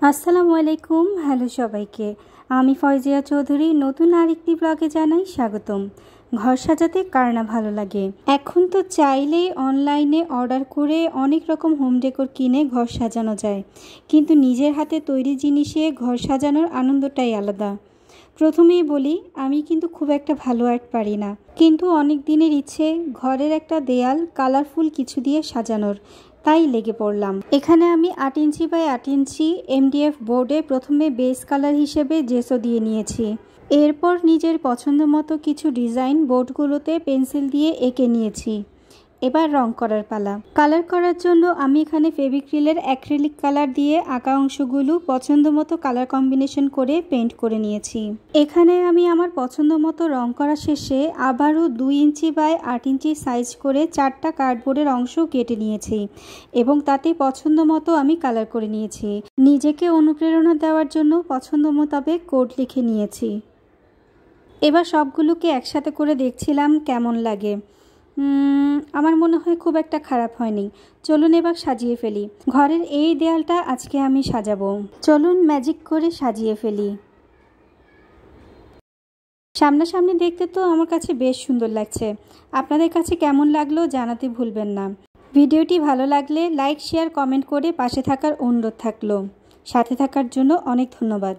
আসসালামু আলাইকুম। হ্যালো সবাইকে, আমি ফয়জিয়া চৌধুরী নতুন আরেকটি ব্লগে জানাই স্বাগতম। ঘর সাজাতে কার না ভালো লাগে। এখন তো চাইলেই অনলাইনে অর্ডার করে অনেক রকম হোম ডেকোর কিনে ঘর সাজানো যায়, কিন্তু নিজের হাতে তৈরি জিনিসে ঘর সাজানোর আনন্দটাই আলাদা। প্রথমেই বলি, আমি কিন্তু খুব একটা ভালো আর্ট পারি না, কিন্তু অনেক দিনের ইচ্ছে ঘরের একটা দেয়াল কালারফুল কিছু দিয়ে সাজানোর, তাই লেগে পড়লাম। এখানে আমি 8 ইঞ্চি বাই 8 ইঞ্চি MDF বোর্ডে প্রথমে বেস কালার হিসেবে জেসো দিয়ে নিয়েছি। এরপর নিজের পছন্দ মতো কিছু ডিজাইন বোর্ডগুলোতে পেন্সিল দিয়ে এঁকে নিয়েছি। এবার রং করার পালা। কালার করার জন্য আমি এখানে ফেভিক্রিলের অ্যাক্রিলিক কালার দিয়ে আঁকা অংশগুলো পছন্দ মতো কালার কম্বিনেশন করে পেইন্ট করে নিয়েছি। এখানে আমি আমার পছন্দ মতো রং করা শেষে আবারও 2 ইঞ্চি বাই 8 ইঞ্চি সাইজ করে 4টা কার্ডবোর্ডের অংশ কেটে নিয়েছি এবং তাতে পছন্দ মতো আমি কালার করে নিয়েছি। নিজেকে অনুপ্রেরণা দেওয়ার জন্য পছন্দ মোতাবেক কোড লিখে নিয়েছি। এবার সবগুলোকে একসাথে করে দেখছিলাম কেমন লাগে। আমার মনে হয় খুব একটা খারাপ হয়নি। চলুন এবার সাজিয়ে ফেলি। ঘরের এই দেয়ালটা আজকে আমি সাজাবো। চলুন ম্যাজিক করে সাজিয়ে ফেলি। সামনাসামনি দেখতে তো আমার কাছে বেশ সুন্দর লাগছে। আপনাদের কাছে কেমন লাগলো জানাতে ভুলবেন না। ভিডিওটি ভালো লাগলে লাইক, শেয়ার, কমেন্ট করে পাশে থাকার অনুরোধ থাকলো। সাথে থাকার জন্য অনেক ধন্যবাদ।